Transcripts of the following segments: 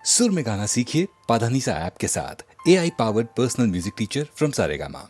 सुर में गाना सीखिए पाधानीसा ऐप के साथ। AI powered personal music teacher from Saregama.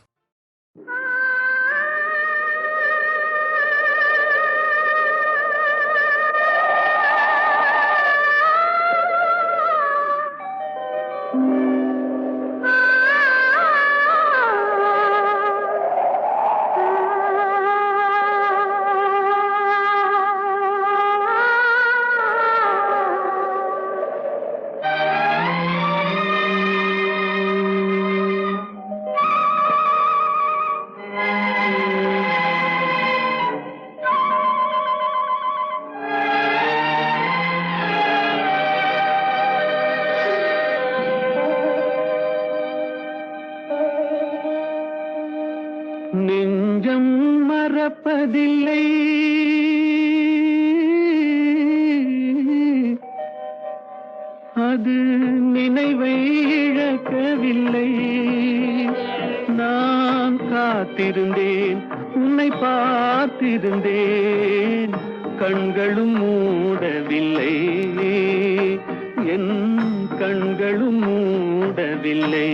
நெஞ்சம் மறப்பதில்லை, அது நினைவை இழக்கவில்லை. நான் காத்திருந்தேன், உன்னை பார்த்திருந்தேன், கண்களும் மூடவில்லை, என் கண்களும் மூடவில்லை.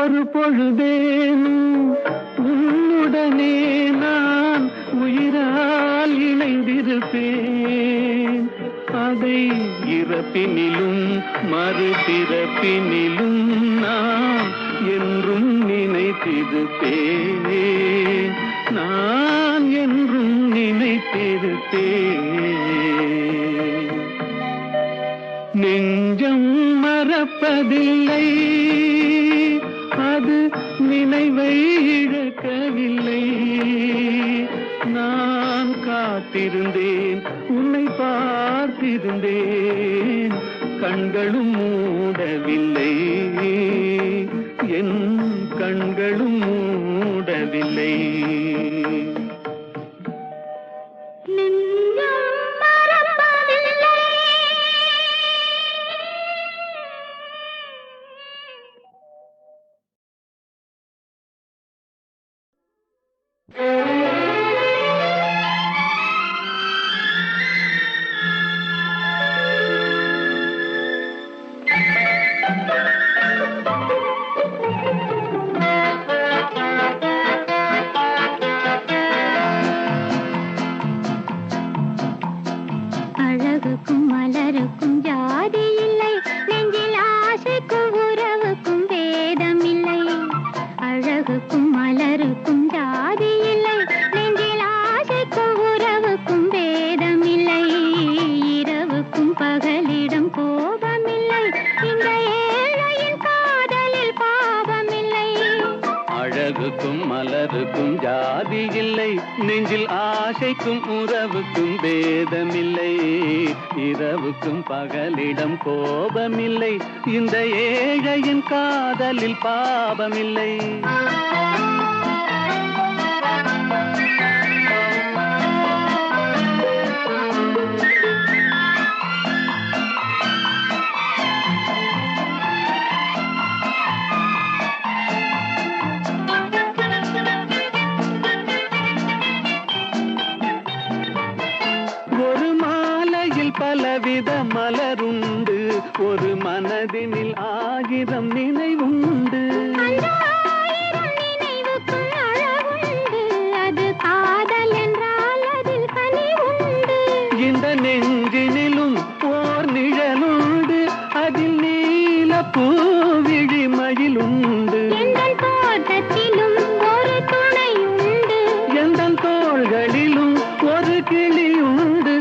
ஒரு பொழுதேனும் உன்னுடனே நான் உயிரால் இணைந்திருப்பேன். அதை இறப்பினிலும் மறுபிறப்பினிலும் நான் என்றும் நினைத்திருப்பேன், நான் என்றும் நினைத்திருப்பேன். நெஞ்சம் மறப்பதில்லை, அது நினைவை இழக்கவில்லை. நான் காத்திருந்தேன், உன்னை பார்த்திருந்தேன், கண்களும் மூடவில்லை, என் கண்களும் மூடவில்லை. அழகுக்கும் மலருக்கும் ஜாதி இல்லை, நெஞ்சில் ஆசைக்கும் உறவுக்கும் வேதம் இல்லை. அழகுக்கும் மலருக்கும் ஜாதி இல்லை, நெஞ்சில் ஆசைக்கும் உறவுக்கும் வேதம் இல்லை. இரவுக்கும் பகலிடம் கோபமில்லை, இந்த ஏழையின் காதலில் பாவமில்லை. அழகுக்கும் மலருக்கும் ஜாதி இல்லை, நெஞ்சில் ஆசைக்கும் உறவுக்கும் பேதமில்லை. இரவுக்கும் பகலிடம் கோபமில்லை, இந்த ஏழையின் காதலில் பாவமில்லை. பலவித மலருண்டு, ஒரு மனதினில் 1000 நினைவுண்டு. நினைவுக்கும் அழகுண்டு, அது காதல் என்றால் அதில் கனிவுண்டு. இந்த நெஞ்சினிலும் ஓர் நிழலுண்டு, அதில் நீல பூவிழிமயிலுண்டு. எங்கள் தோட்டத்திலும் ஒரு துணையுண்டு, எங்கள் தோள்களிலும் ஒரு கிளியுண்டு.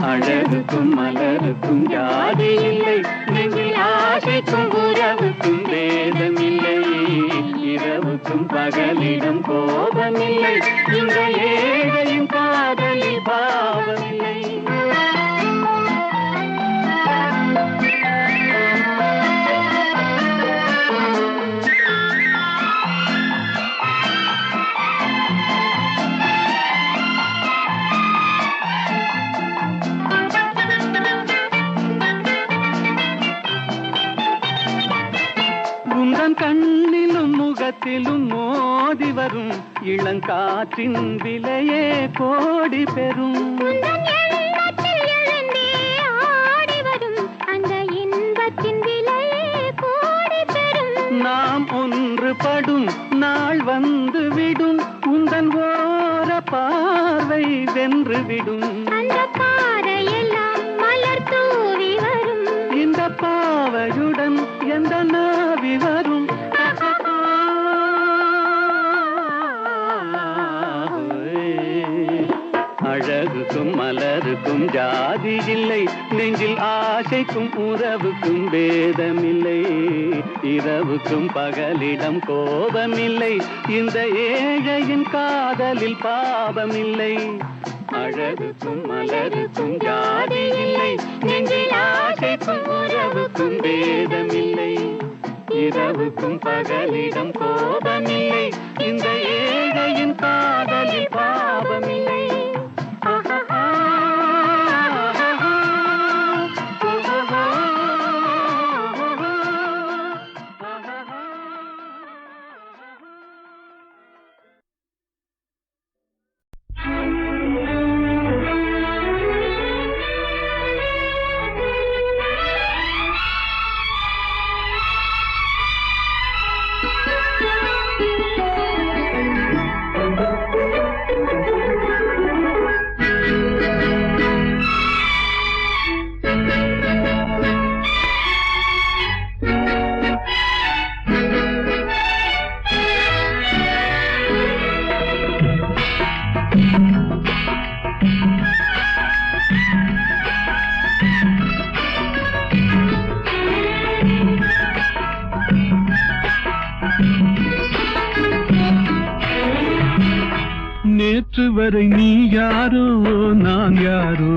அழகுக்கும் மலருக்கும் ஜாதி இல்லை, நெஞ்சில் ஆசைக்கும் உறவுக்கும் பேதமில்லை. இரவுக்கும் பகலிடம் கோபமில்லை, இந்த ஏழையின் காதலில் பாவமில்லை. கண்ணிலும் முகத்திலும் மோதி வரும் இளங்காற்றின் விலையே கோடி பெறும். நாம் ஒன்றுபடும் நாள் வந்து விடும், உந்தன் ஓர பார்வை வென்றுவிடும். அந்த பாறையெல்லாம் மலர் தூவி வரும், இந்த பாவையுடன் எந்த நாவி வரும். அழகுக்கும் மலருக்கும் ஜாதி இல்லை, நெஞ்சில் ஆசைக்கும் உறவுக்கும் பேதமில்லை. இரவுக்கும் பகலிடம் கோபமில்லை, இந்த ஏழையின் காதலில் பாவமில்லை. அழகுக்கும் மலருக்கும் ஜாதி இல்லை, நெஞ்சில் ஆசைக்கும் உறவுக்கும் பேதமில்லை. இரவுக்கும் பகலிடம் கோபமில்லை, இந்த ஏழையின் காதலில் பாவமில்லை. நேற்று வரை நீ யாரோ நான் யாரோ,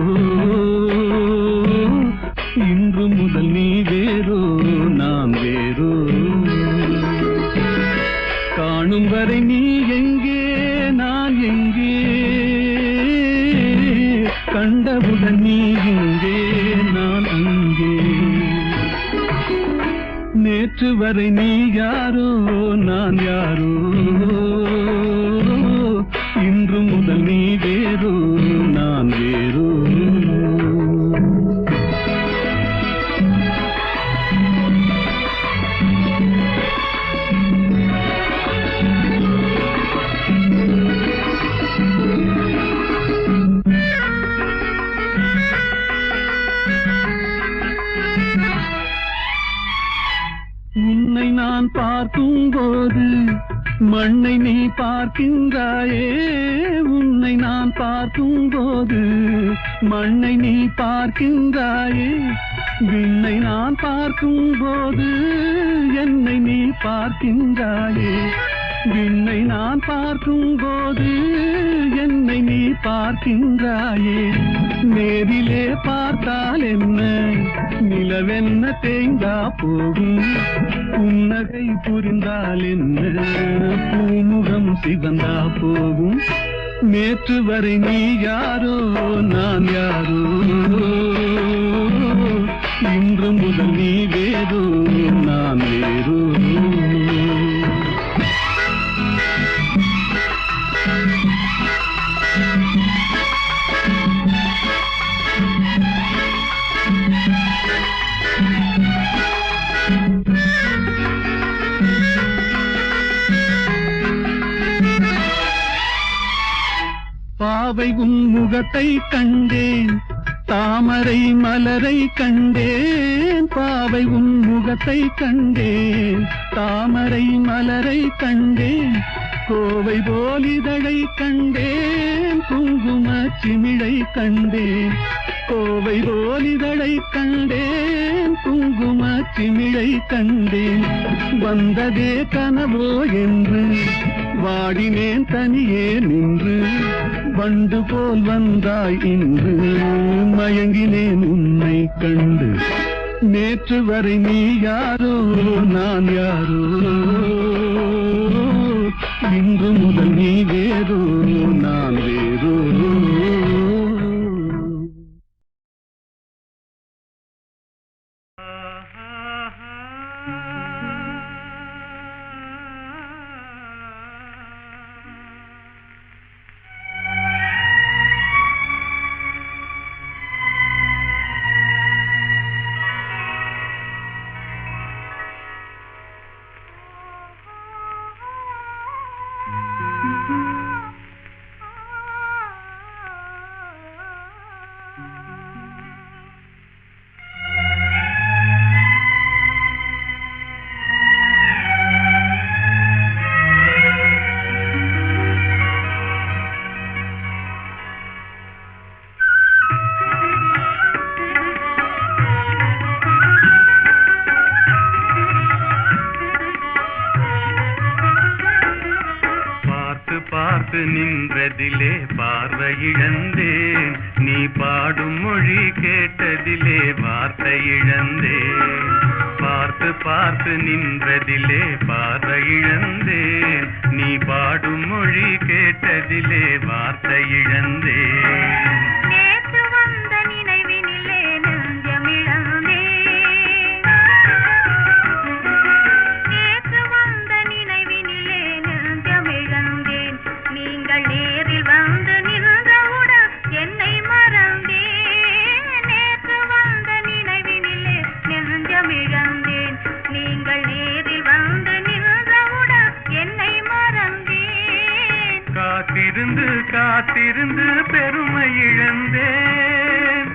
இன்று முதல் நீ வேறோ நான் வேறோ. காணும் வரை நீ எங்கே நான் எங்கே, கண்டவுடன் நீ இங்கே நான் அங்கே. நேற்று வரை நீ யாரோ நான் யாரோ, இன்று முதல் நீ வேறோ நான் வேறோ. உன்னை நான் பார்க்கும் போது மண்ணை நீ பார்க்கின்றாயே, உன்னை நான் பார்க்கும் போது மண்ணை நீ பார்க்கின்றாயே. விண்ணை நான் பார்க்கும் போது என்னை நீ பார்க்கின்றாயே, விண்ணை நான் பார்க்கும் போது என்னை நீ பார்க்கின்றாயே, நேரிலே பார்த்தால் என்ன நிலவென்ன தேய்ந்தா போகும், புன்னகை புரிந்தால் என்ன பூமுகம் சிவந்தா போகும், நேற்று வரை நீ யாரோ நான் யாரோ, இன்று முதல் நீ வேறோ நான் வேறோ. பாவை உன் முகத்தை கண்டேன், தாமரை மலரை கண்டேன், பாவை உன் முகத்தை கண்டேன், தாமரை மலரை கண்டேன், கோவை போலிதழை கண்டேன், குங்கும சிமிழை கண்டேன், கோவை போலிதழை கண்டேன், குங்கும சிமிழை கண்டேன், வந்ததே கனவோ என்று வாடினேன் தனியே நின்று, வண்டு போல் வந்தாய் இன்று மயங்கினேன் உன்னை கண்டு, நேற்று வரை நீ யாரோ நான் யாரோ, இன்று முதல் நீ வேறோ நான் வேறோ. பார்த்து நின்றதிலே பார்வை இழந்தேன், நீ பாடும் மொழி கேட்டதிலே வார்த்தை இழந்தேன், பார்த்து பார்த்து நின்றதிலே பார்வை இழந்தேன், நீ பாடும் மொழி கேட்டதிலே வார்த்தை இழந்தேன். காத்திருந்து காத்திருந்து பெருமை இழந்தேன்,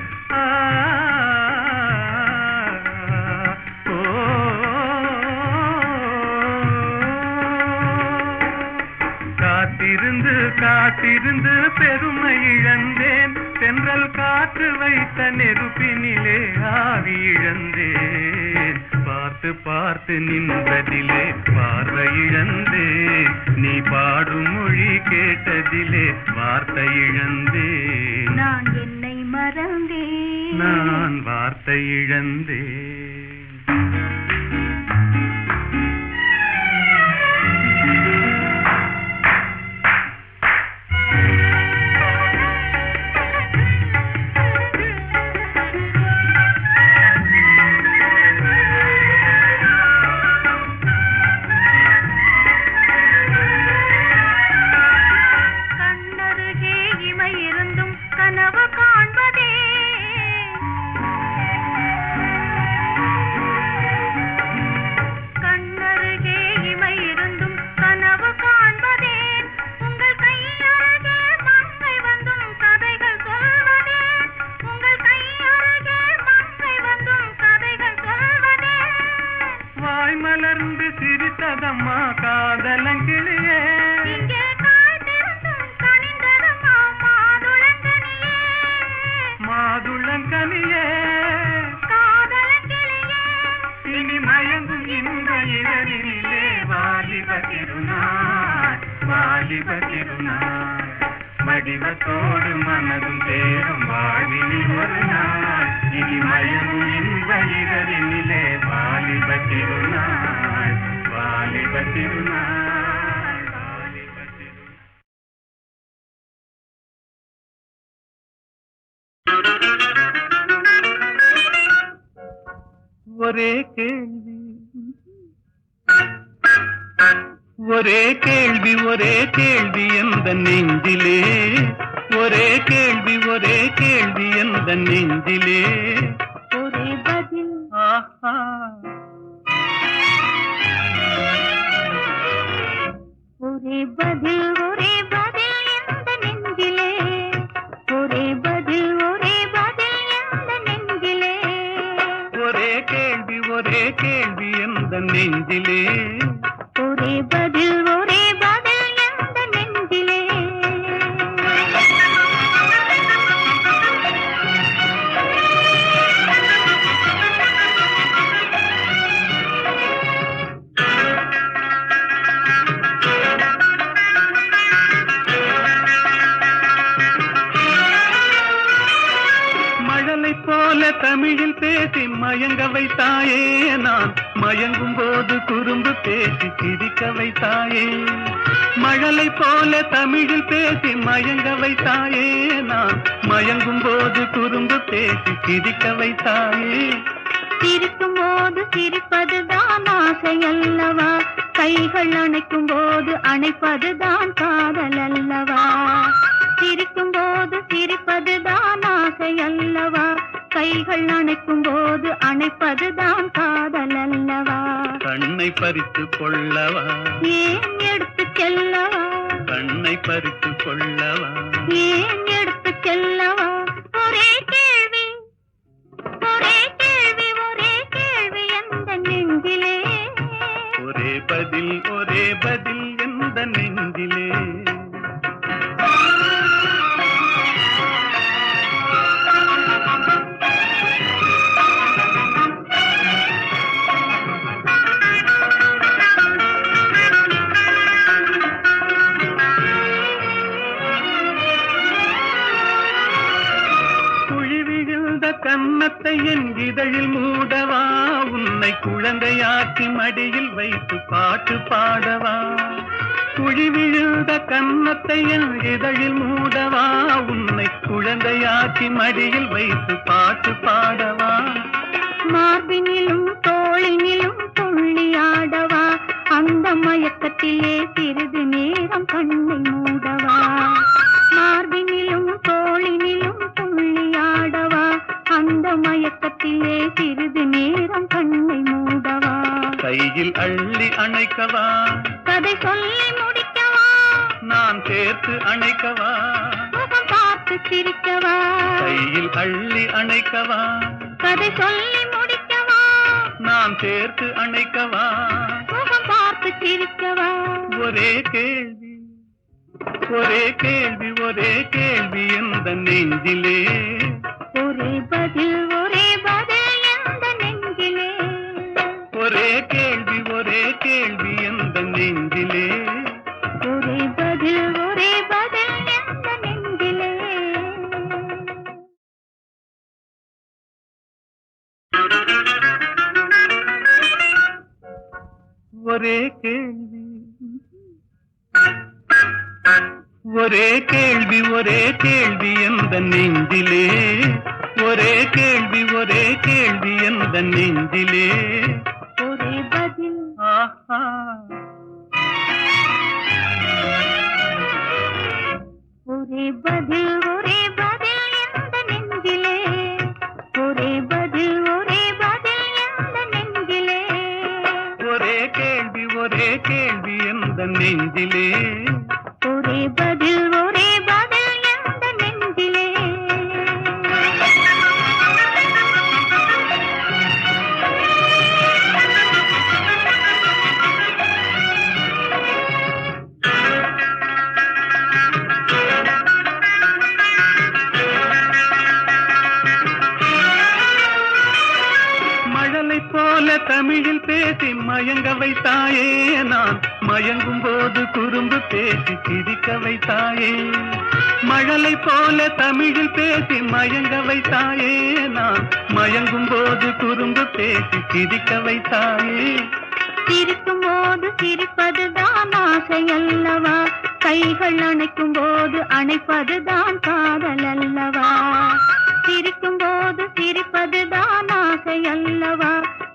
காத்திருந்து காத்திருந்து பெருமை இழந்தேன், தென்றல் காற்று வைத்த நெருப்பினிலே ஆவி இழந்தேன், பார்த்து பார்த்து நின்றதிலே பார்வை இழந்தேன், நீ பாடும் மொழி கேட்டதிலே வார்த்தை இழந்தேன், நான் என்னை மறந்தேன், நான் வார்த்தை இழந்தேன். மலர்ந்து சிரித்ததம்மா காதலங்கிளியே, மாதுளங்கனியே, வாலிப திருநாள் வடிவத்தோடு மனதும் தேரும் வாழ்வினில் ஒரு நாள் இனி மயமும் இன்ப இதழினிலே வாலிப திருநாள் வாலிப திருநாள் வாலிப திருநாள். ஒரே கேள்வி ஒரே கேள்வி ஒரே கேள்வி எந்த நெஞ்சிலே ஒரே கேள்வி எந்த நெஞ்சிலே ஒரே பதில் ஆஹா ஒரே பதில் எந்த நெஞ்சிலே ஒரே பதில் எந்த நெஞ்சிலே ஒரே கேள்வி எந்த நெஞ்சிலே ஒரே பதில் எந்த நெஞ்சிலே. மழலை போல தமிழில் பேசி மயங்க வைத்தாயே நான் மயங்கும் போது குறும்பு பேசி சிரிக்க வைத்தாயே மழலை போல தமிழில் பேசி மயங்க வைத்தாயே நான் மயங்கும் போது குறும்பு பேசி சிரிக்க வைத்தாயே சிரிக்கும் போது சிரிப்பதுதான் ஆசை அல்லவா கைகள் அணைக்கும் போது அணைப்பதுதான் காதல் அல்லவா சிரிக்கும் போது சிரிப்பதுதான் ஆசை அல்லவா கைகள் அணைக்கும் போது அணைப்பதுதான் காதல் அல்லவா கண்ணை பறித்து கொள்ளவா ஏன் எடுத்து செல்லவா கண்ணை பறித்து கொள்ளவா ஏன் எடுத்து செல்லவா ஒரே கேள்வி எந்த நெஞ்சிலே ஒரே பதில் எந்த நெஞ்சிலே கன்னத்தை என் இதழில் மூடவா உன்னை குழந்தையாக்கி மடியில் வைத்து பாட்டு பாடவா குழி விழுந்த கன்னத்தை என் இதழில் மூடவா உன்னை குழந்தையாக்கி மடியில் வைத்து பாட்டு பாடவா மார்பினிலும் தோளினிலும் துள்ளியாடவா அந்த மயக்கத்திலே சிறிது நேரம் கண்ணை மூடவா மார்பினிலும் தோளினிலும் துள்ளியாடவா அந்த மயக்கத்திலே சிறிது நேரம் கண்ணை மூடவா கையில் அள்ளி அணைக்கவா கதை சொல்லி முடிக்கவா நான் சேர்த்து அணைக்கவா முகம் பார்த்து சிரிக்கவா கையில் அள்ளி அணைக்கவா கதை சொல்லி முடிக்கவா நான் சேர்த்து அணைக்கவா முகம் பார்த்து சிரிக்கவா ஒரே கேள்வி எந்த நெஞ்சிலே ஒரே பதில் எந்த நெஞ்சிலே ஒரே கேள்வி எந்த நெஞ்சிலே ஒரே பதில் எந்த நெஞ்சிலே. ஒரே கேள்வி எந்த நெஞ்சிலே ஒரே கேள்வி எந்த நெஞ்சிலே ஒரே பதில் ஆஹா ஒரே பதில் எந்த நெஞ்சிலே ஒரே பதில் எந்த நெஞ்சிலே ஒரே கேள்வி எந்த நெஞ்சிலே ஒரே பதில் எந்த நெஞ்சிலே. போல தமிழில் பேசி மயங்க வைத்தாயே நான் மயங்கும் போது குறும்பு பேசி சிரிக்க வைத்தாயே மழலை போல தமிழில் பேசி மயங்க வைத்தாயே நான் மயங்கும் போது குறும்பு பேசி சிரிக்க வைத்தாயே சிரிக்கும் போது சிரிப்பதுதான் ஆசை அல்லவா கைகள் அணைக்கும் போது அணைப்பதுதான் காதல் அல்லவா சிரிக்கும் போது சிரிப்பதுதான் ஆசை அல்லவா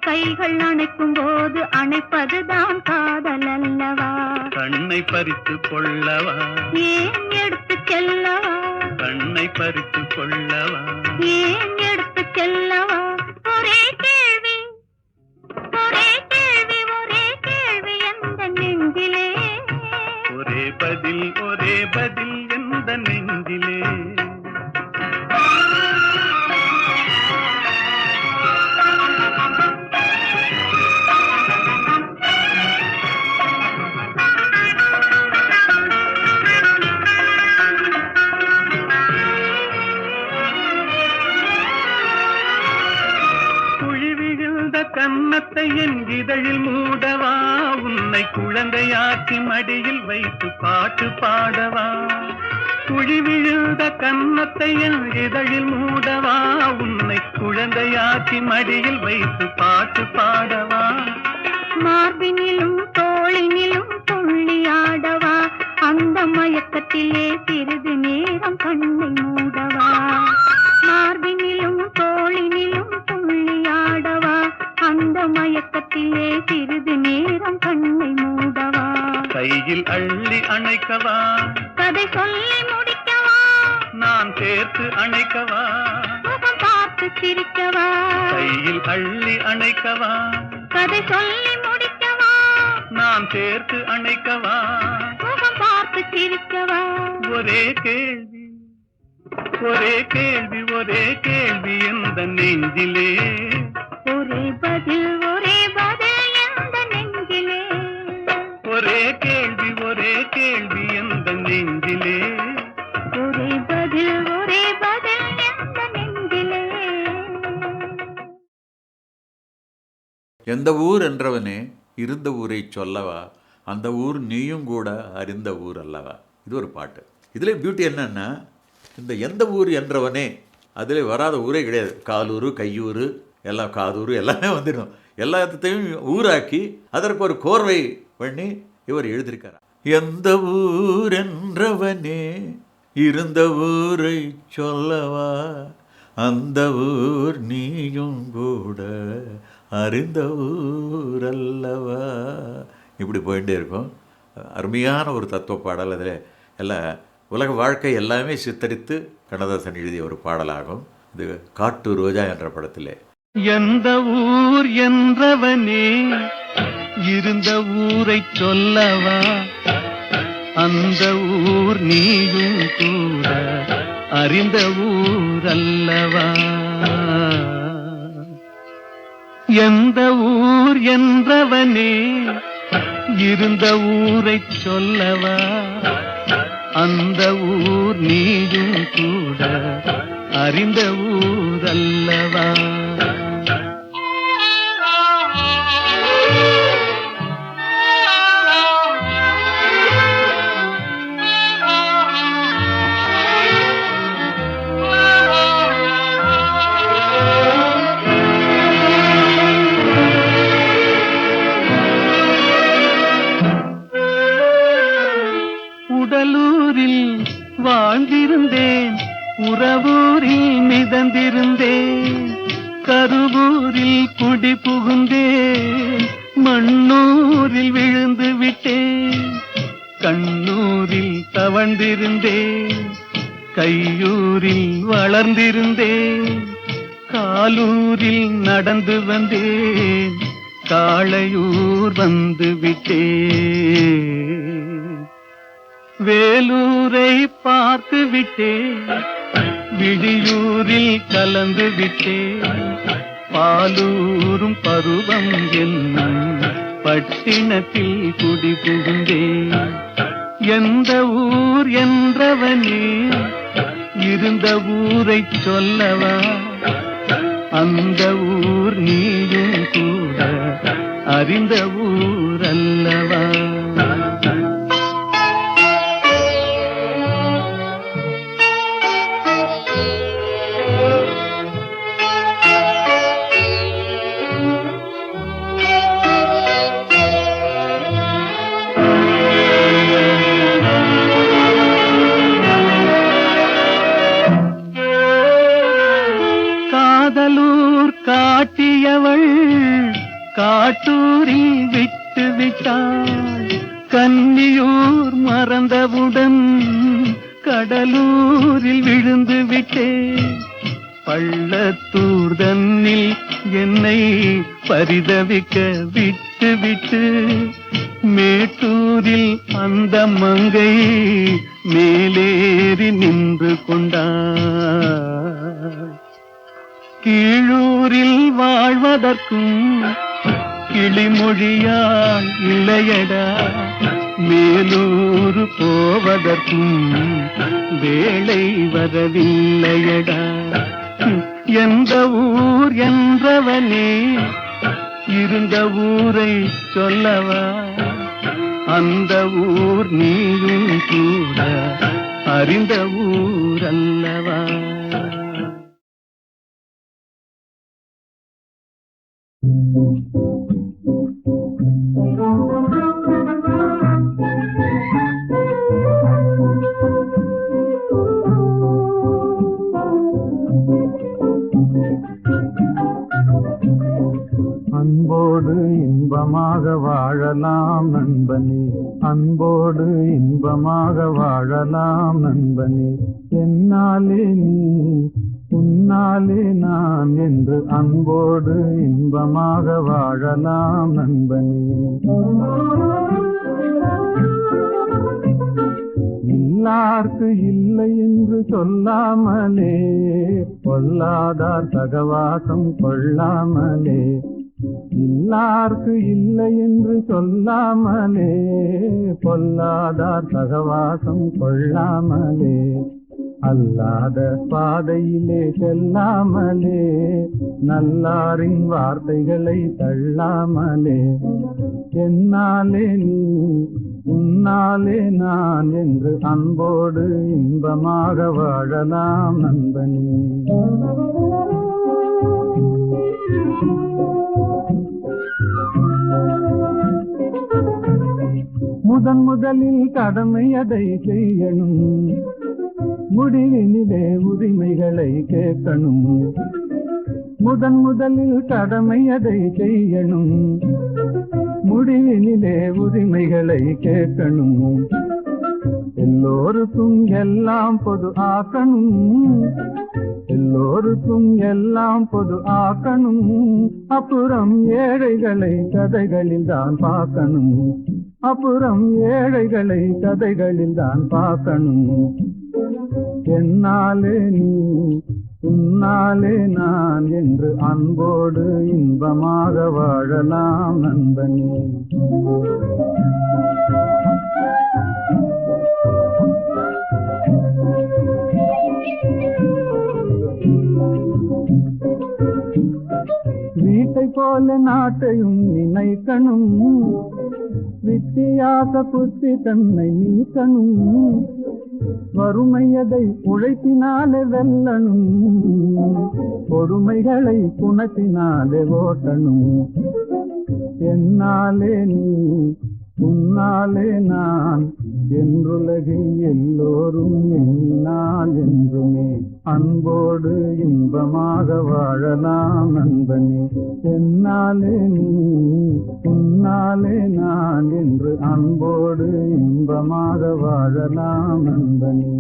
கைகள் அணைக்கும் போது அணைப்பதுதான் காதல் அல்லவா கண்ணை பறித்து கொள்ளவா ஏன் எடுத்து செல்லவா கண்ணை பறித்து கொள்ளவா ஏன் எடுத்து செல்லவா ஒரே கேள்வி ஒரே கேள்வி ஒரே கேள்வி எந்த நெஞ்சிலே ஒரே பதில் எந்த நெஞ்சிலே கன்னத்தை என் இதழில் மூடவா உன்னை குழந்தையாக்கி மடியில் வைத்து பாட்டு பாடவா குழி விழுந்த கன்னத்தை என் இதழில் மூடவா உன்னை குழந்தையாக்கி மடியில் வைத்து பாட்டு பாடவா மார்பினிலும் தோளினிலும் துள்ளியாடவா அந்த மயக்கத்திலே சிறிது நேரம் கண்ணை மூடவா மார்பினிலும் தோளினிலும் துள்ளியாடவா அந்த மயக்கத்திலே சிறிது நேரம் கண்ணை மூடவா கையில் அள்ளி அணைக்கவா கதை சொல்லி முடிக்கவா நான் சேர்த்து அணைக்கவா முகம் பார்த்து சிரிக்கவா கையில் அள்ளி அணைக்கவா கதை சொல்லி முடிக்கவா நான் சேர்த்து அணைக்கவா முகம் பார்த்து சிரிக்கவா ஒரே கேள்வி ஒரே கேள்வி ஒரே கேள்வி எந்த நெஞ்சிலே ஒரே பதில் எந்த நெஞ்சிலே ஒரே கேள்வி எந்த நெஞ்சிலே ஒரே பதில் எந்த நெஞ்சிலே எந்த ஊர் என்றவனே இருந்த ஊரை சொல்லவா அந்த ஊர் நீயும் கூட அறிந்த ஊர் அல்லவா. இது ஒரு பாட்டு. இதில் பியூட்டி என்னன்னா இந்த எந்த ஊர் என்றவனே அதில் வராத ஊரே கிடையாது. காலூர் கையூர் எல்லாம் காதூர் எல்லாமே வந்துடும். எல்லாத்தையும் ஊராக்கி அதற்கு ஒரு கோர்வை பண்ணி இவர் எழுதியிருக்கார். எந்த ஊர் என்றவனே இருந்த ஊரை சொல்லவா அந்த ஊர் நீயும் கூட அறிந்த ஊர் அல்லவா. இப்படி போயிட்டே இருக்கும். அருமையான ஒரு தத்துவ பாடல். அதில் எல்லாம் உலக வாழ்க்கை எல்லாமே சித்தரித்து கண்ணதாசன் எழுதிய ஒரு பாடலாகும். இது காட்டு ரோஜா என்ற படத்திலே. எந்த ஊர் என்றவனே இருந்த ஊரை சொல்லவா அந்த ஊர் நீயும் கூட அறிந்த ஊர் அல்லவா. எந்த ஊர் என்றவனே இருந்த ஊரை சொல்லவா அந்த ஊர் நீயும் கூட அறிந்த ஊர் அல்லவா. உடலூரில் வாழ்ந்திருந்தேன், உறவூரில் மிதந்திருந்தேன், கருவூரில் குடி புகுந்தேன், மண்ணூரில் விழுந்து விட்டேன், கண்ணூரில் தவழ்ந்திருந்தேன், கையூரில் வளர்ந்திருந்தேன், காலூரில் நடந்து வந்தேன், காளையூர் வந்து விட்டேன், வேலூரை பார்த்து விட்டேன், விடியூரில் கலந்து விட்டேன், பாலூரும் பருவம் என்னும் பட்டினத்தில் குடி புகுந்தேன். எந்த ஊர் என்றவனே இருந்த ஊரை சொல்லவா அந்த ஊர் நீயும் அறிந்த ஊரல்லவா. காதலூர் காட்டியவள் காட்டூரில் விட்டு விட்டாள். கன்னியூர் மறந்தவுடன் கடலூரில் விழுந்து விட்டேன். பள்ளத்தூர் தன்னில் என்னை பரிதவிக்க விட்டு விட்டு மேட்டூரில் அந்த மங்கை மேலேறி நின்று கொண்டாள். கீழூரில் வாழ்வதற்கும் கிளிமொழியால் இல்லையடா, மேலூர் போவதற்கும் வேளை வரவில்லையடா. எந்த ஊர் என்றவனே இருந்த ஊரை சொல்லவா, அந்த ஊர் நீயும் கூட அறிந்த ஊர் அல்லவா. அன்போடு இன்பமாக வாழலாம் நண்பனே, அன்போடு இன்பமாக வாழலாம் நண்பனே. என்னாலே நீ உன்னாலே நான் என்று அன்போடு இன்பமாக வாழலாம் நண்பனே. இல்லார்க்கு இல்லை என்று சொல்லாமலே, பொல்லாதார் சகவாசம் கொள்ளாமலே. இல்லார்க்கு இல்லை என்று சொல்லாமலே, பொல்லாதார் சகவாசம் கொள்ளாமலே. அல்லாத பாதையிலே செல்லாமலே, நல்லாரின் வார்த்தைகளை தள்ளாமலே. என்னாலே நீ உன்னாலே நான் என்று அன்போடு இன்பமாக வாழலாம் நண்பனே. முதலில் கடமை அதை செய்யணும், முடிவினிலே உரிமைகளை கேட்கணும். முதலில் கடமை அதை செய்யணும், முடிவினிலே உரிமைகளை கேட்கணும். எல்லோருக்கும் எல்லாம் பொது ஆக்கணும், எல்லோருக்கும் எல்லாம் பொது ஆக்கணும். அப்புறம் ஏழைகளை கதைகளில் தான் பார்க்கணும், அப்புறம் ஏழைகளை கதைகளில் தான் பார்க்கணும். என்னாலே நீ உன்னாலே நான் என்று அன்போடு இன்பமாக வாழலாம் நண்பனே. வீட்டை போல நாட்டையும் நினைக்கணும், வித்தியாச புத்தி தன்னை நீக்கணும். வறுமையதை உழைப்பினாலே வெல்லணும், பொறுமைகளை குணத்தினாலே ஓட்டணும். என்னாலே நீ உன்னாலே நான் என்றுலகில் எல்லோரும் எண்ணினால் என்றுமே அன்போடு இன்பமாக வாழலாம் நண்பனே. என்னாலே நீ உன்னாலே நான் என்று அன்போடு இன்பமாக வாழலாம் நண்பனே.